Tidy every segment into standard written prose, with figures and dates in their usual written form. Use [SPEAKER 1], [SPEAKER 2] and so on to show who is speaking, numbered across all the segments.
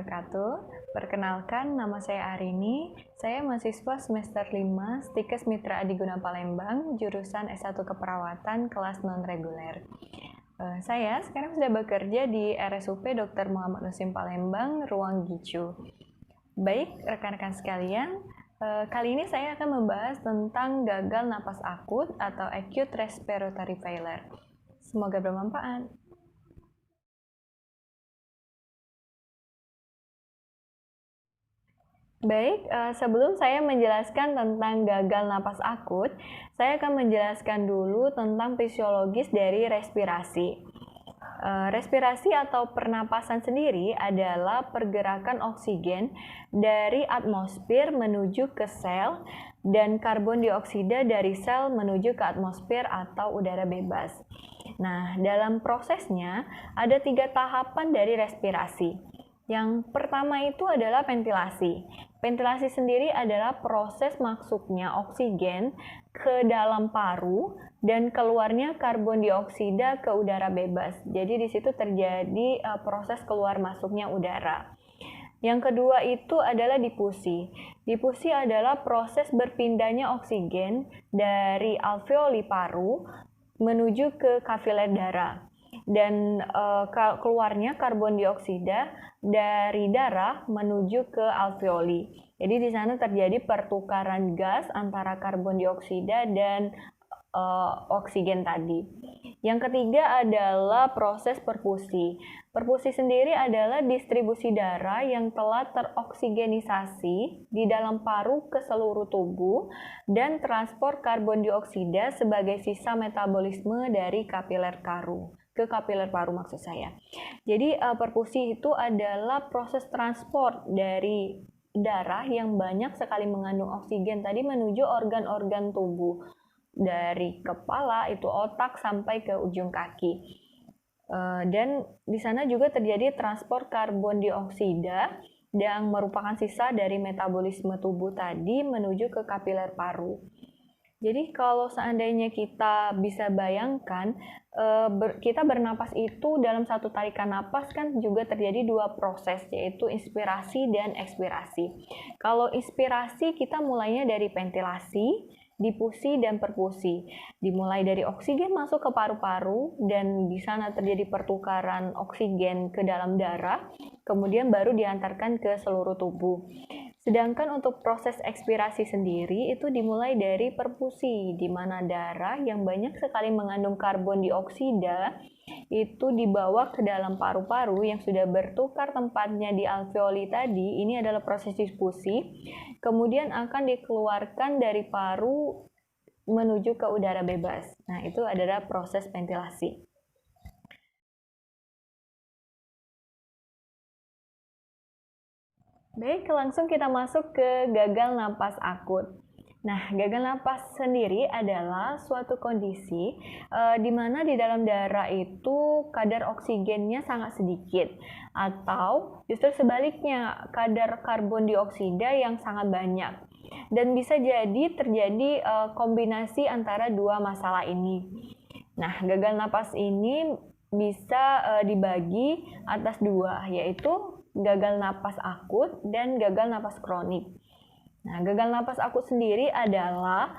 [SPEAKER 1] wabarakatuh. Perkenalkan, nama saya Arini. Saya mahasiswa semester 5 Stikes Mitra Adiguna Palembang, jurusan S1 Keperawatan kelas non-reguler. Saya sekarang sudah bekerja di RSUP Dr. Muhammad Nusim Palembang, ruang GICU. Baik, rekan-rekan sekalian, kali ini saya akan membahas tentang gagal napas akut atau acute respiratory failure. Semoga bermanfaat. Baik, sebelum saya menjelaskan tentang gagal napas akut, saya akan menjelaskan dulu tentang fisiologis dari respirasi. Respirasi atau pernapasan sendiri adalah pergerakan oksigen dari atmosfer menuju ke sel dan karbon dioksida dari sel menuju ke atmosfer atau udara bebas. Nah, dalam prosesnya ada 3 tahapan dari respirasi. Yang pertama itu adalah ventilasi. Ventilasi sendiri adalah proses masuknya oksigen ke dalam paru dan keluarnya karbon dioksida ke udara bebas. Jadi di situ terjadi proses keluar masuknya udara. Yang kedua itu adalah difusi. Difusi adalah proses berpindahnya oksigen dari alveoli paru menuju ke kapiler darah. Dan keluarnya karbon dioksida dari darah menuju ke alveoli. Jadi di sana terjadi pertukaran gas antara karbon dioksida dan oksigen tadi. Yang ketiga adalah proses perfusi. Perfusi sendiri adalah distribusi darah yang telah teroksigenisasi di dalam paru ke seluruh tubuh dan transport karbon dioksida sebagai sisa metabolisme dari kapiler paru. Ke kapiler paru maksud saya. Jadi perfusi itu adalah proses transport dari darah yang banyak sekali mengandung oksigen tadi menuju organ-organ tubuh dari kepala itu otak sampai ke ujung kaki. Dan di sana juga terjadi transport karbon dioksida yang merupakan sisa dari metabolisme tubuh tadi menuju ke kapiler paru. Jadi kalau seandainya kita bisa bayangkan, kita bernapas itu dalam satu tarikan napas kan juga terjadi 2 proses, yaitu inspirasi dan ekspirasi. Kalau inspirasi kita mulainya dari ventilasi, difusi dan perfusi. Dimulai dari oksigen masuk ke paru-paru dan di sana terjadi pertukaran oksigen ke dalam darah, kemudian baru diantarkan ke seluruh tubuh. Sedangkan untuk proses ekspirasi sendiri itu dimulai dari perfusi, di mana darah yang banyak sekali mengandung karbon dioksida itu dibawa ke dalam paru-paru yang sudah bertukar tempatnya di alveoli tadi. Ini adalah proses difusi, kemudian akan dikeluarkan dari paru menuju ke udara bebas. Nah, itu adalah proses ventilasi. Baik, langsung kita masuk ke gagal napas akut. Nah, gagal napas sendiri adalah suatu kondisi di mana di dalam darah itu kadar oksigennya sangat sedikit, atau justru sebaliknya kadar karbon dioksida yang sangat banyak. Dan bisa jadi terjadi kombinasi antara 2 masalah ini. Nah, gagal napas ini bisa dibagi atas 2, yaitu gagal napas akut dan gagal napas kronik. Nah, gagal napas akut sendiri adalah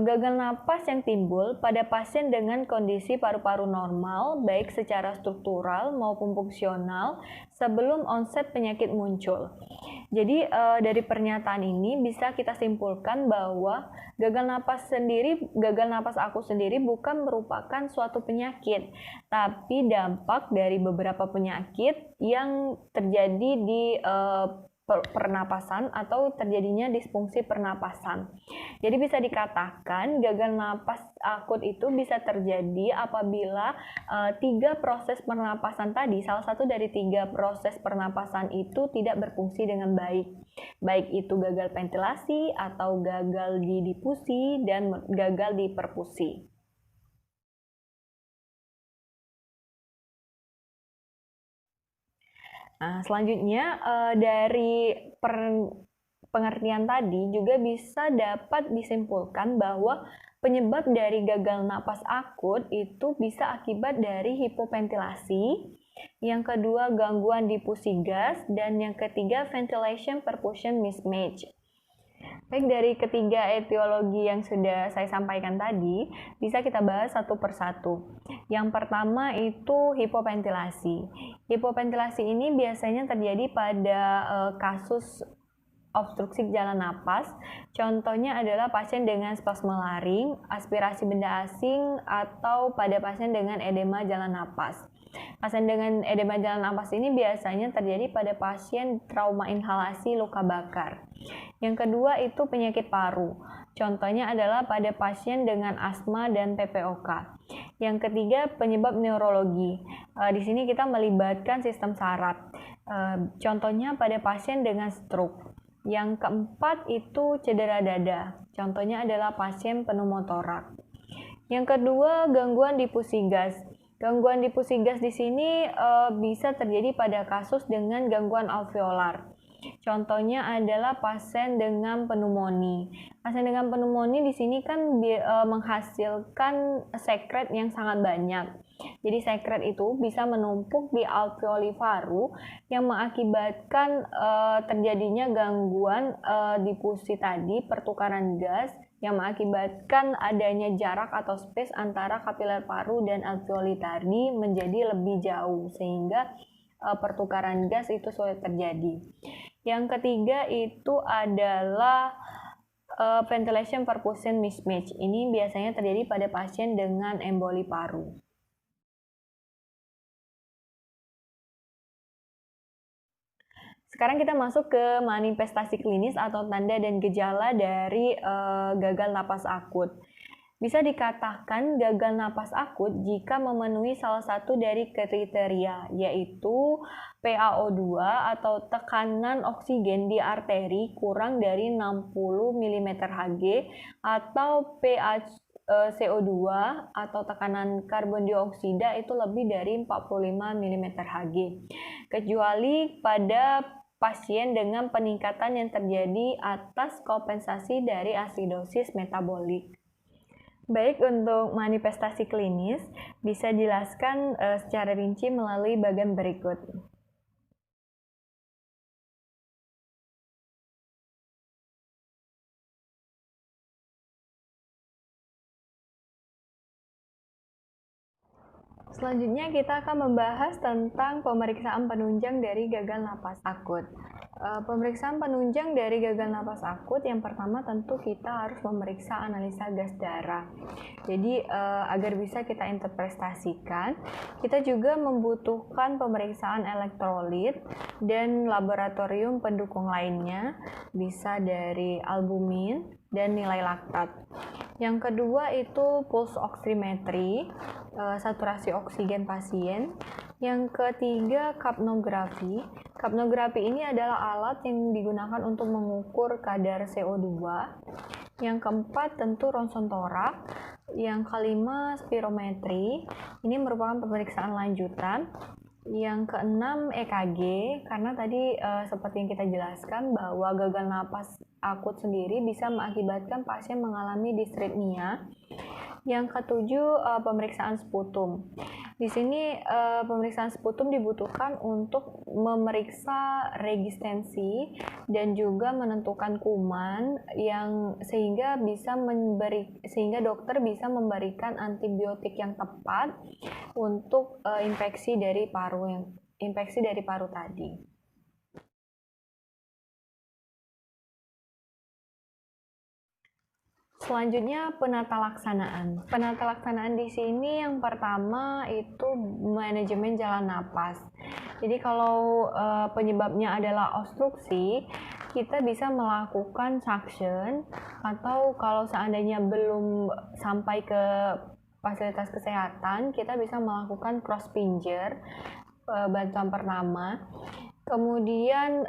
[SPEAKER 1] gagal napas yang timbul pada pasien dengan kondisi paru-paru normal, baik secara struktural maupun fungsional, sebelum onset penyakit muncul. Jadi dari pernyataan ini bisa kita simpulkan bahwa gagal napas akut sendiri bukan merupakan suatu penyakit, tapi dampak dari beberapa penyakit yang terjadi di pernapasan atau terjadinya disfungsi pernapasan. Jadi bisa dikatakan gagal napas akut itu bisa terjadi apabila 3 proses pernapasan tadi, salah satu dari 3 proses pernapasan itu tidak berfungsi dengan baik. Baik itu gagal ventilasi atau gagal di difusi dan gagal di perfusi. Nah, selanjutnya dari pengertian tadi juga bisa dapat disimpulkan bahwa penyebab dari gagal napas akut itu bisa akibat dari hipoventilasi, Yang kedua, gangguan difusi gas. Dan yang ketiga, ventilation-perfusion mismatch. Baik, dari ketiga etiologi yang sudah saya sampaikan tadi, bisa kita bahas satu persatu. Yang pertama itu hipoventilasi. Hipoventilasi ini biasanya terjadi pada kasus obstruksi jalan napas. Contohnya adalah pasien dengan spasme laring, aspirasi benda asing, atau pada pasien dengan edema jalan napas. Pasien dengan edema jalan napas ini biasanya terjadi pada pasien trauma inhalasi luka bakar. Yang kedua itu penyakit paru. Contohnya adalah pada pasien dengan asma dan PPOK. Yang ketiga penyebab neurologi. Di sini kita melibatkan sistem saraf. Contohnya pada pasien dengan stroke. Yang keempat itu cedera dada. Contohnya adalah pasien pneumotoraks. Yang kedua gangguan difusi gas. Gangguan difusi gas di sini bisa terjadi pada kasus dengan gangguan alveolar. Contohnya adalah pasien dengan pneumonia. Pasien dengan pneumonia di sini kan menghasilkan sekret yang sangat banyak. Jadi sekret itu bisa menumpuk di alveoli paru yang mengakibatkan terjadinya gangguan difusi tadi, pertukaran gas yang mengakibatkan adanya jarak atau space antara kapiler paru dan alveoli tadi menjadi lebih jauh sehingga pertukaran gas itu sulit terjadi. Yang ketiga itu adalah ventilation perfusion mismatch. Ini biasanya terjadi pada pasien dengan emboli paru. Sekarang kita masuk ke manifestasi klinis atau tanda dan gejala dari gagal napas akut. Bisa dikatakan gagal napas akut jika memenuhi salah satu dari kriteria, yaitu PaO2 atau tekanan oksigen di arteri kurang dari 60 mmHg atau PaCO2 atau tekanan karbon dioksida itu lebih dari 45 mmHg. Kecuali pada pasien dengan peningkatan yang terjadi atas kompensasi dari asidosis metabolik. Baik, untuk manifestasi klinis bisa dijelaskan secara rinci melalui bagian berikut. Selanjutnya kita akan membahas tentang pemeriksaan penunjang dari gagal napas akut. Pemeriksaan penunjang dari gagal napas akut yang pertama tentu kita harus memeriksa analisa gas darah. Jadi agar bisa kita interpretasikan, kita juga membutuhkan pemeriksaan elektrolit dan laboratorium pendukung lainnya, bisa dari albumin dan nilai laktat. Yang kedua itu pulse oximetry, saturasi oksigen pasien. Yang ketiga kapnografi. Kapnografi ini adalah alat yang digunakan untuk mengukur kadar CO2. Yang keempat tentu ronsen torak. Yang kelima spirometri. Ini merupakan pemeriksaan lanjutan. Yang keenam EKG, karena tadi seperti yang kita jelaskan bahwa gagal napas akut sendiri bisa mengakibatkan pasien mengalami disritmia. Yang ketujuh pemeriksaan sputum. Di sini pemeriksaan sputum dibutuhkan untuk memeriksa registensi dan juga menentukan kuman yang sehingga dokter bisa memberikan antibiotik yang tepat untuk infeksi dari paru tadi. Selanjutnya penata laksanaan. Penata laksanaan di sini yang pertama itu manajemen jalan napas. Jadi kalau penyebabnya adalah obstruksi, kita bisa melakukan suction, atau kalau seandainya belum sampai ke fasilitas kesehatan, kita bisa melakukan cross pincher, bantuan pertama. Kemudian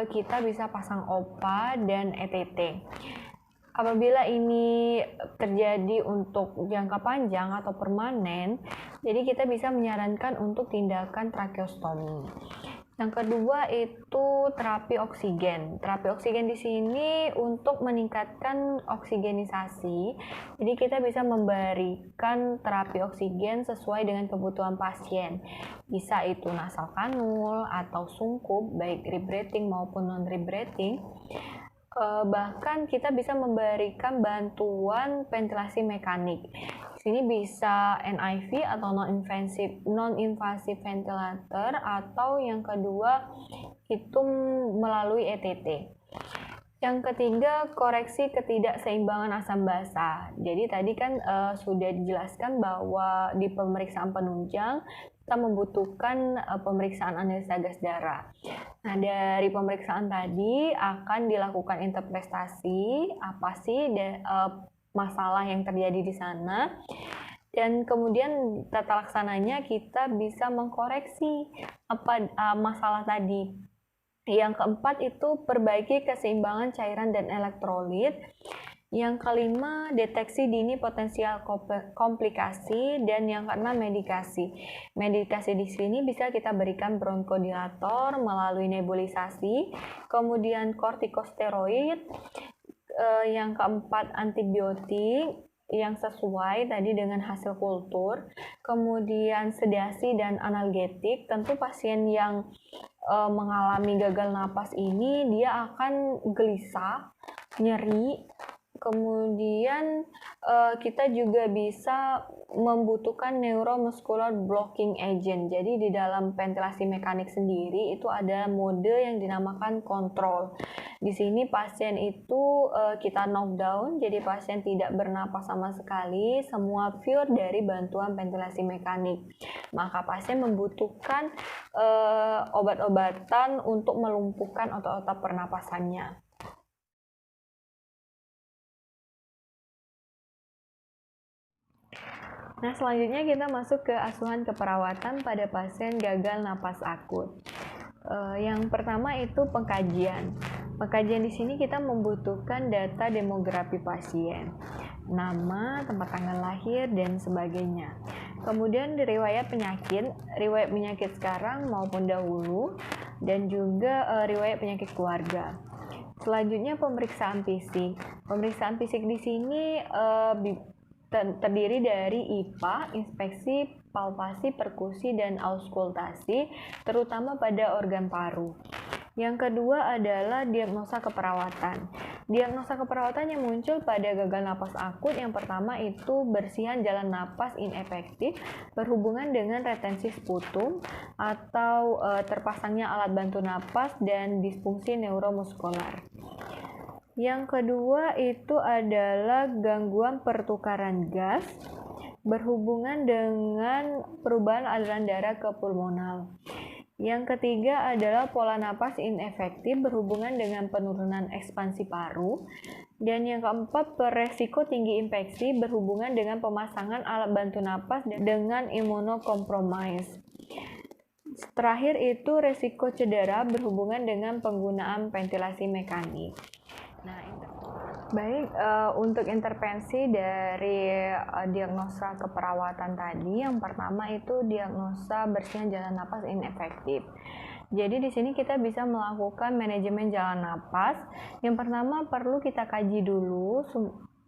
[SPEAKER 1] kita bisa pasang OPA dan ETT. Apabila ini terjadi untuk jangka panjang atau permanen, jadi kita bisa menyarankan untuk tindakan tracheostomi. Yang kedua itu terapi oksigen. Terapi oksigen di sini untuk meningkatkan oksigenisasi. Jadi kita bisa memberikan terapi oksigen sesuai dengan kebutuhan pasien. Bisa itu nasal kanul atau sungkup, baik rebreathing maupun non-rebreathing. Bahkan kita bisa memberikan bantuan ventilasi mekanik. Sini bisa NIV atau non-invasive ventilator, atau yang kedua itu melalui ETT. Yang ketiga, koreksi ketidakseimbangan asam basa. Jadi tadi kan sudah dijelaskan bahwa di pemeriksaan penunjang kita membutuhkan pemeriksaan analisa gas darah. Nah, dari pemeriksaan tadi akan dilakukan interpretasi apa sih masalah yang terjadi di sana, dan kemudian tata laksananya kita bisa mengkoreksi apa masalah tadi. Yang keempat itu perbaiki keseimbangan cairan dan elektrolit. Yang kelima, deteksi dini potensial komplikasi, dan yang keenam, medikasi. Medikasi di sini bisa kita berikan bronkodilator melalui nebulisasi, kemudian kortikosteroid, yang keempat antibiotik yang sesuai tadi dengan hasil kultur, kemudian sedasi dan analgetik. Tentu pasien yang mengalami gagal napas ini dia akan gelisah, nyeri. Kemudian kita juga bisa membutuhkan neuromuscular blocking agent. Jadi di dalam ventilasi mekanik sendiri itu ada mode yang dinamakan kontrol. Di sini pasien itu kita knockdown, jadi pasien tidak bernapas sama sekali, semua pure dari bantuan ventilasi mekanik. Maka pasien membutuhkan obat-obatan untuk melumpuhkan otot-otot pernapasannya. Nah, selanjutnya kita masuk ke asuhan keperawatan pada pasien gagal napas akut. Yang pertama itu pengkajian. Pengkajian di sini kita membutuhkan data demografi pasien, nama, tempat tanggal lahir, dan sebagainya. Kemudian riwayat penyakit sekarang maupun dahulu, dan juga riwayat penyakit keluarga. Selanjutnya pemeriksaan fisik. Pemeriksaan fisik di sini terdiri dari IPA, inspeksi, palpasi, perkusi, dan auskultasi, terutama pada organ paru. Yang kedua adalah diagnosa keperawatan. Diagnosa keperawatan yang muncul pada gagal napas akut yang pertama itu bersihan jalan napas inefektif berhubungan dengan retensi sputum atau terpasangnya alat bantu napas dan disfungsi neuromuskular. Yang kedua itu adalah gangguan pertukaran gas berhubungan dengan perubahan aliran darah ke pulmonal. Yang ketiga adalah pola napas inefektif berhubungan dengan penurunan ekspansi paru. Dan yang keempat, beresiko tinggi infeksi berhubungan dengan pemasangan alat bantu napas dengan imunokompromis. Terakhir itu resiko cedera berhubungan dengan penggunaan ventilasi mekanik. Nah, baik, untuk intervensi dari diagnosa keperawatan tadi, yang pertama itu diagnosa bersihan jalan napas inefektif. Jadi di sini kita bisa melakukan manajemen jalan napas. Yang pertama perlu kita kaji dulu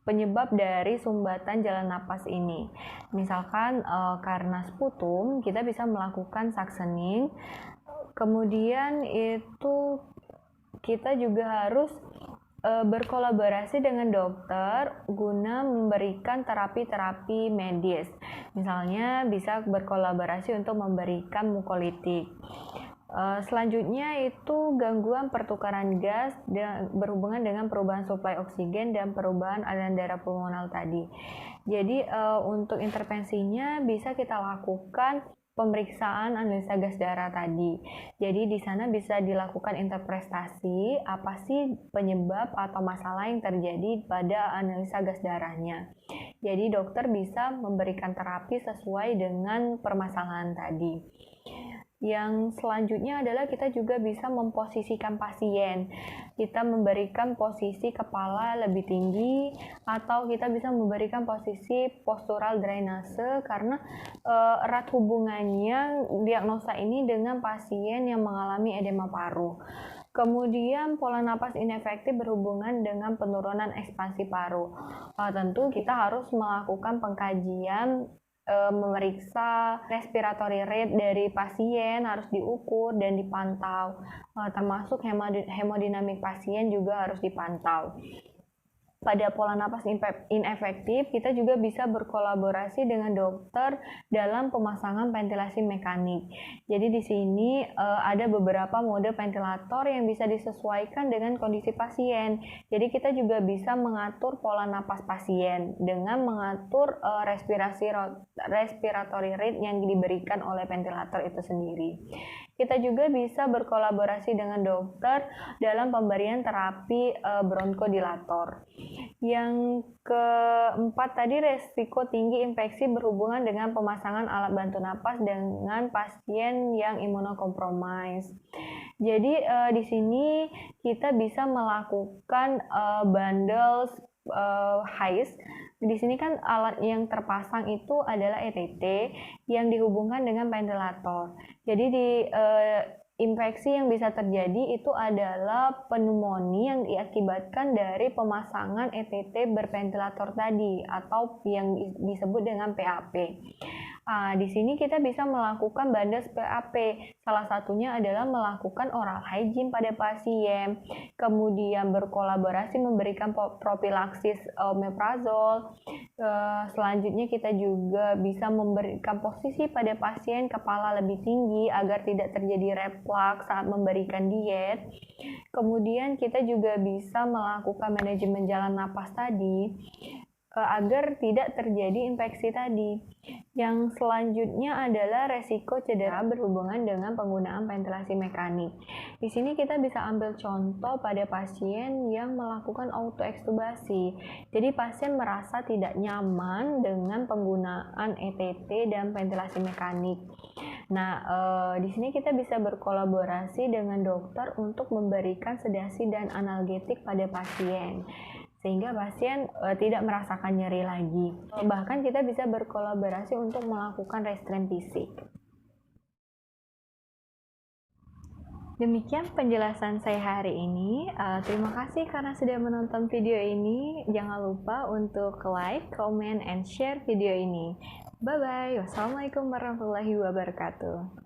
[SPEAKER 1] penyebab dari sumbatan jalan napas ini. Misalkan karena sputum, kita bisa melakukan suctioning. Kemudian itu kita juga harus berkolaborasi dengan dokter guna memberikan terapi-terapi medis. Misalnya bisa berkolaborasi untuk memberikan mukolitik. Selanjutnya itu gangguan pertukaran gas berhubungan dengan perubahan suplai oksigen dan perubahan aliran darah pulmonal tadi. Jadi untuk intervensinya bisa kita lakukan pemeriksaan analisa gas darah tadi. Jadi di sana bisa dilakukan interpretasi apa sih penyebab atau masalah yang terjadi pada analisa gas darahnya. Jadi dokter bisa memberikan terapi sesuai dengan permasalahan tadi. Yang selanjutnya adalah kita juga bisa memposisikan pasien. Kita memberikan posisi kepala lebih tinggi atau kita bisa memberikan posisi postural drainase karena erat hubungannya diagnosa ini dengan pasien yang mengalami edema paru. Kemudian pola napas inefektif berhubungan dengan penurunan ekspansi paru. Tentu kita harus melakukan pengkajian, memeriksa respiratory rate dari pasien harus diukur dan dipantau, termasuk hemodinamik pasien juga harus dipantau. Pada pola napas inefektif, kita juga bisa berkolaborasi dengan dokter dalam pemasangan ventilasi mekanik. Jadi di sini ada beberapa mode ventilator yang bisa disesuaikan dengan kondisi pasien. Jadi kita juga bisa mengatur pola napas pasien dengan mengatur respiratory rate yang diberikan oleh ventilator itu sendiri. Kita juga bisa berkolaborasi dengan dokter dalam pemberian terapi bronkodilator. Yang keempat tadi, resiko tinggi infeksi berhubungan dengan pemasangan alat bantu napas dengan pasien yang imunokompromis. Jadi di sini kita bisa melakukan bundle HICE. Di sini kan alat yang terpasang itu adalah ETT yang dihubungkan dengan ventilator. Jadi di infeksi yang bisa terjadi itu adalah pneumonia yang diakibatkan dari pemasangan ETT berventilator tadi atau yang disebut dengan PAP. Di sini kita bisa melakukan bandas PAP. Salah satunya adalah melakukan oral hygiene pada pasien, kemudian berkolaborasi memberikan propilaksis omeprazol. Selanjutnya kita juga bisa memberikan posisi pada pasien kepala lebih tinggi agar tidak terjadi reflux saat memberikan diet. Kemudian kita juga bisa melakukan manajemen jalan napas tadi agar tidak terjadi infeksi tadi. Yang selanjutnya adalah resiko cedera berhubungan dengan penggunaan ventilasi mekanik. Di sini kita bisa ambil contoh pada pasien yang melakukan autoekstubasi. Jadi pasien merasa tidak nyaman dengan penggunaan ETT dan ventilasi mekanik. Nah, di sini kita bisa berkolaborasi dengan dokter untuk memberikan sedasi dan analgetik pada pasien, sehingga pasien tidak merasakan nyeri lagi. Bahkan kita bisa berkolaborasi untuk melakukan restrain fisik. Demikian penjelasan saya hari ini. Terima kasih karena sudah menonton video ini. Jangan lupa untuk like, comment, and share video ini. Bye-bye. Wassalamualaikum warahmatullahi wabarakatuh.